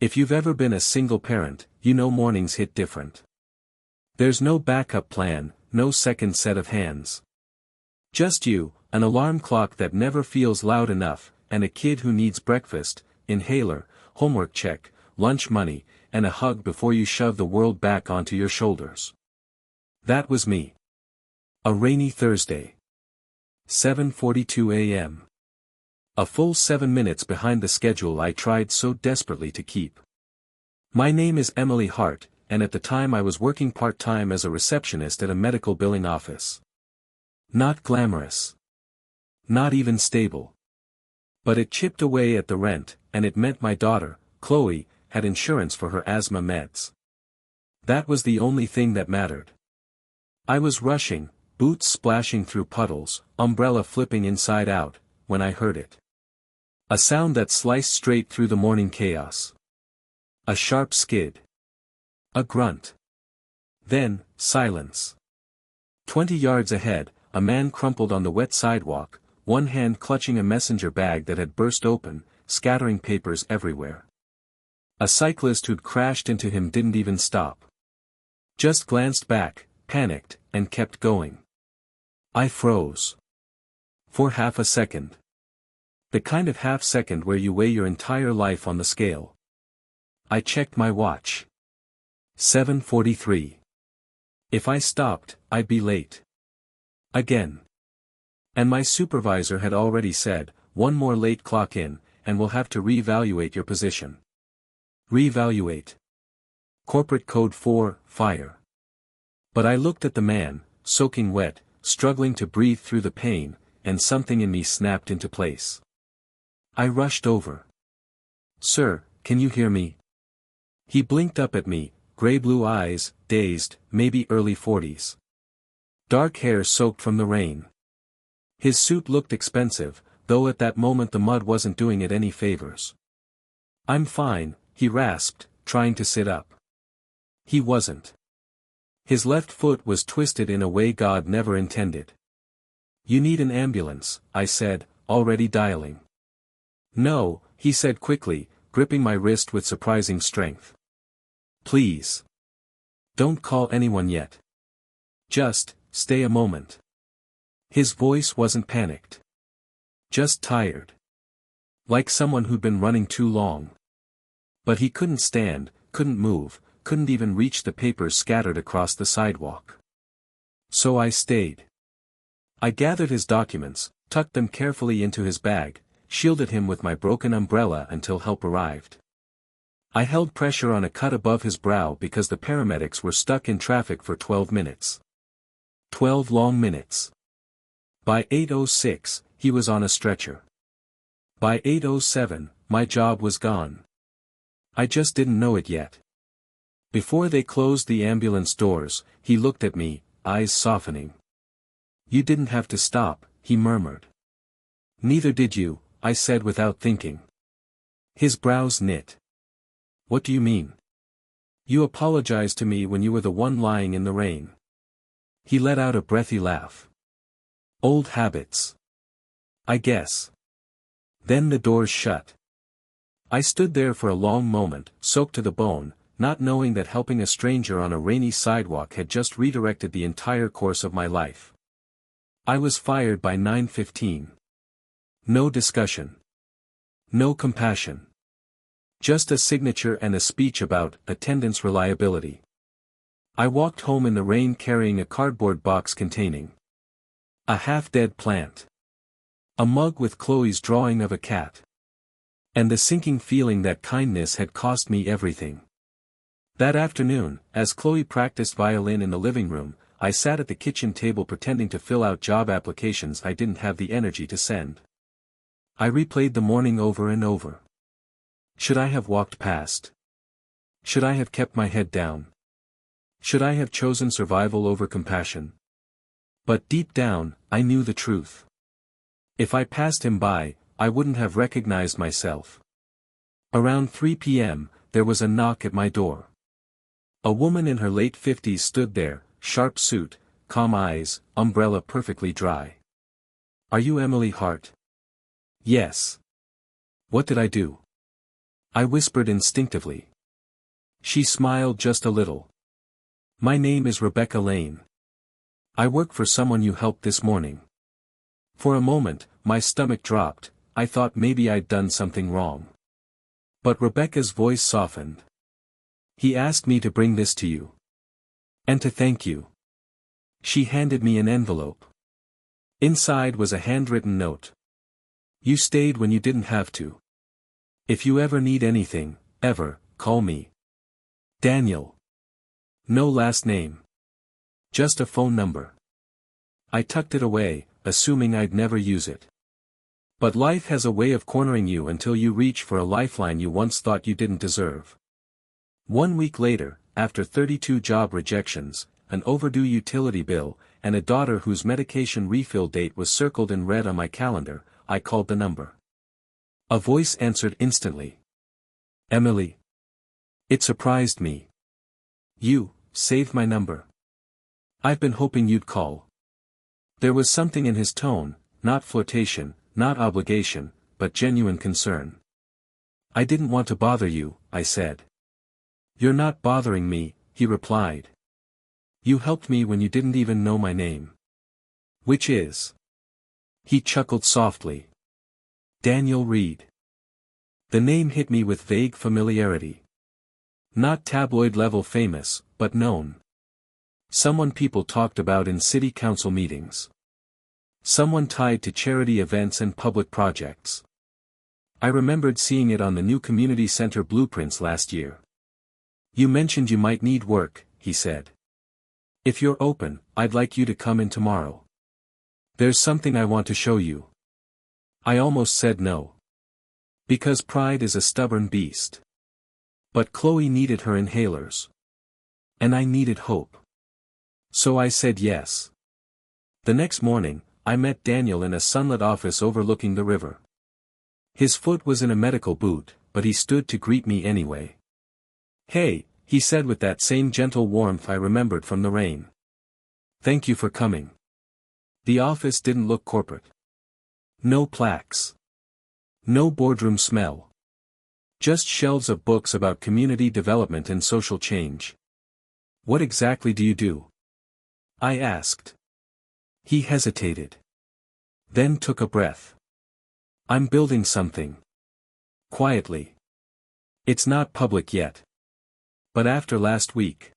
If you've ever been a single parent, you know mornings hit different. There's no backup plan, no second set of hands. Just you, an alarm clock that never feels loud enough, and a kid who needs breakfast, inhaler, homework check, lunch money, and a hug before you shove the world back onto your shoulders. That was me. A rainy Thursday. 7:42 a.m. A full 7 minutes behind the schedule I tried so desperately to keep. My name is Emily Hart, and at the time I was working part-time as a receptionist at a medical billing office. Not glamorous. Not even stable. But it chipped away at the rent, and it meant my daughter, Chloe, had insurance for her asthma meds. That was the only thing that mattered. I was rushing, boots splashing through puddles, umbrella flipping inside out, when I heard it. A sound that sliced straight through the morning chaos. A sharp skid. A grunt. Then, silence. 20 yards ahead, a man crumpled on the wet sidewalk, one hand clutching a messenger bag that had burst open, scattering papers everywhere. A cyclist who'd crashed into him didn't even stop. Just glanced back, panicked, and kept going. I froze. For half a second. The kind of half second where you weigh your entire life on the scale. I checked my watch. 7:43. If I stopped, I'd be late. Again. And my supervisor had already said, one more late clock in, and we'll have to reevaluate your position. Reevaluate. Corporate Code 4, fire. But I looked at the man, soaking wet, struggling to breathe through the pain, and something in me snapped into place. I rushed over. Sir, can you hear me? He blinked up at me, gray-blue eyes, dazed, maybe early 40s. Dark hair soaked from the rain. His suit looked expensive, though at that moment the mud wasn't doing it any favors. I'm fine, he rasped, trying to sit up. He wasn't. His left foot was twisted in a way God never intended. You need an ambulance, I said, already dialing. No, he said quickly, gripping my wrist with surprising strength. Please. Don't call anyone yet. Just, stay a moment. His voice wasn't panicked. Just tired. Like someone who'd been running too long. But he couldn't stand, couldn't move, couldn't even reach the papers scattered across the sidewalk. So I stayed. I gathered his documents, tucked them carefully into his bag, shielded him with my broken umbrella until help arrived. I held pressure on a cut above his brow because the paramedics were stuck in traffic for 12 minutes. 12 long minutes. By 8:06, he was on a stretcher. By 8:07, my job was gone. I just didn't know it yet. Before they closed the ambulance doors, he looked at me, eyes softening. You didn't have to stop, he murmured. Neither did you, I said without thinking. His brows knit. What do you mean? You apologized to me when you were the one lying in the rain. He let out a breathy laugh. Old habits. I guess. Then the doors shut. I stood there for a long moment, soaked to the bone, not knowing that helping a stranger on a rainy sidewalk had just redirected the entire course of my life. I was fired by 9:15. No discussion. No compassion. Just a signature and a speech about attendance reliability. I walked home in the rain carrying a cardboard box containing a half-dead plant, a mug with Chloe's drawing of a cat, and the sinking feeling that kindness had cost me everything. That afternoon, as Chloe practiced violin in the living room, I sat at the kitchen table pretending to fill out job applications I didn't have the energy to send. I replayed the morning over and over. Should I have walked past? Should I have kept my head down? Should I have chosen survival over compassion? But deep down, I knew the truth. If I passed him by, I wouldn't have recognized myself. Around 3 p.m., there was a knock at my door. A woman in her late 50s stood there, sharp suit, calm eyes, umbrella perfectly dry. Are you Emily Hart? Yes. What did I do? I whispered instinctively. She smiled just a little. My name is Rebecca Lane. I work for someone you helped this morning. For a moment, my stomach dropped. I thought maybe I'd done something wrong. But Rebecca's voice softened. He asked me to bring this to you. And to thank you. She handed me an envelope. Inside was a handwritten note. You stayed when you didn't have to. If you ever need anything, ever, call me. Daniel. No last name. Just a phone number. I tucked it away, assuming I'd never use it. But life has a way of cornering you until you reach for a lifeline you once thought you didn't deserve. 1 week later, after 32 job rejections, an overdue utility bill, and a daughter whose medication refill date was circled in red on my calendar, I called the number. A voice answered instantly. Emily. It surprised me. You saved my number. I've been hoping you'd call. There was something in his tone, not flirtation, not obligation, but genuine concern. I didn't want to bother you, I said. You're not bothering me, he replied. You helped me when you didn't even know my name. Which is? He chuckled softly. Daniel Reed. The name hit me with vague familiarity. Not tabloid-level famous, but known. Someone people talked about in city council meetings. Someone tied to charity events and public projects. I remembered seeing it on the new community center blueprints last year. You mentioned you might need work, he said. If you're open, I'd like you to come in tomorrow. There's something I want to show you. I almost said no. Because pride is a stubborn beast. But Chloe needed her inhalers. And I needed hope. So I said yes. The next morning, I met Daniel in a sunlit office overlooking the river. His foot was in a medical boot, but he stood to greet me anyway. Hey, he said with that same gentle warmth I remembered from the rain. Thank you for coming. The office didn't look corporate. No plaques. No boardroom smell. Just shelves of books about community development and social change. What exactly do you do? I asked. He hesitated. Then took a breath. I'm building something. Quietly. It's not public yet. But after last week,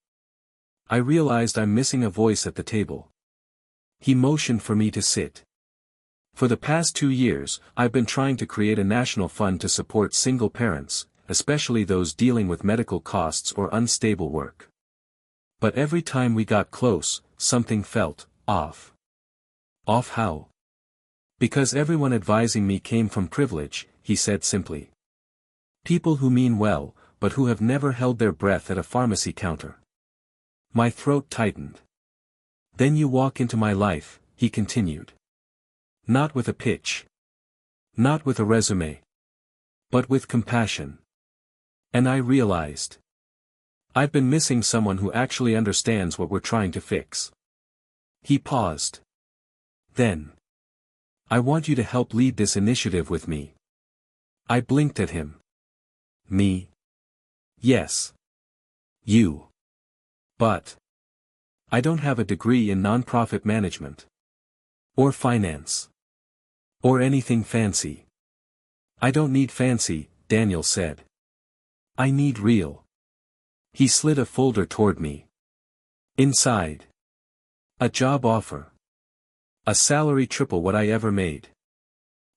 I realized I'm missing a voice at the table. He motioned for me to sit. For the past 2 years, I've been trying to create a national fund to support single parents, especially those dealing with medical costs or unstable work. But every time we got close, something felt off. Off how? Because everyone advising me came from privilege, he said simply. People who mean well, but who have never held their breath at a pharmacy counter. My throat tightened. Then you walk into my life, he continued. Not with a pitch. Not with a resume. But with compassion. And I realized. I've been missing someone who actually understands what we're trying to fix. He paused. Then. I want you to help lead this initiative with me. I blinked at him. Me? Yes. You. But. I don't have a degree in nonprofit management. Or finance. Or anything fancy. I don't need fancy, Daniel said. I need real. He slid a folder toward me. Inside. A job offer. A salary triple what I ever made.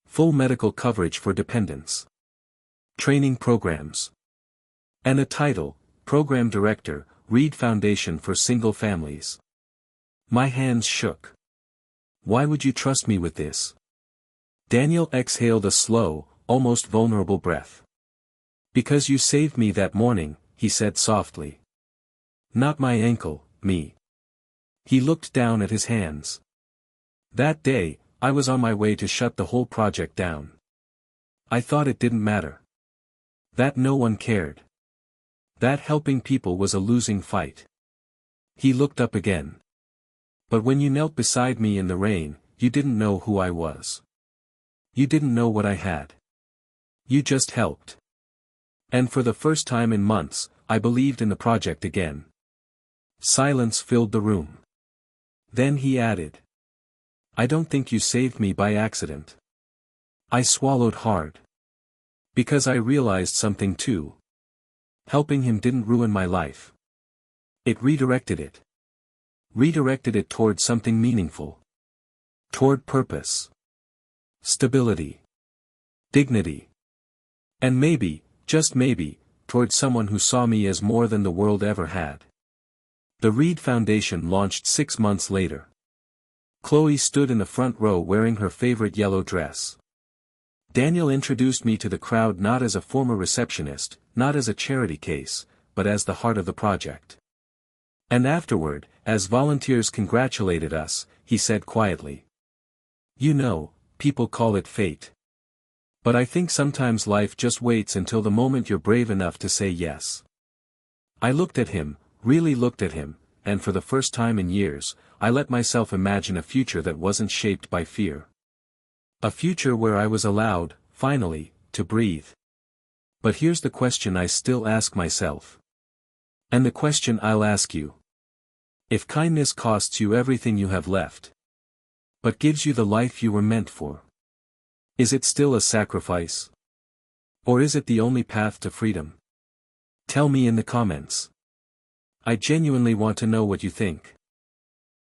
Full medical coverage for dependents. Training programs. And a title, Program Director, Reed Foundation for Single Families. My hands shook. Why would you trust me with this? Daniel exhaled a slow, almost vulnerable breath. Because you saved me that morning, he said softly. Not my ankle, me. He looked down at his hands. That day, I was on my way to shut the whole project down. I thought it didn't matter. That no one cared. That helping people was a losing fight. He looked up again. But when you knelt beside me in the rain, you didn't know who I was. You didn't know what I had. You just helped. And for the first time in months, I believed in the project again. Silence filled the room. Then he added. I don't think you saved me by accident. I swallowed hard. Because I realized something too. Helping him didn't ruin my life. It redirected it. Redirected it toward something meaningful. Toward purpose. Stability. Dignity. And maybe, just maybe, toward someone who saw me as more than the world ever had. The Reed Foundation launched 6 months later. Chloe stood in the front row wearing her favorite yellow dress. Daniel introduced me to the crowd not as a former receptionist, not as a charity case, but as the heart of the project. And afterward, as volunteers congratulated us, he said quietly. You know, people call it fate. But I think sometimes life just waits until the moment you're brave enough to say yes. I looked at him, really looked at him, and for the first time in years, I let myself imagine a future that wasn't shaped by fear. A future where I was allowed, finally, to breathe. But here's the question I still ask myself. And the question I'll ask you. If kindness costs you everything you have left, but gives you the life you were meant for, is it still a sacrifice? Or is it the only path to freedom? Tell me in the comments. I genuinely want to know what you think.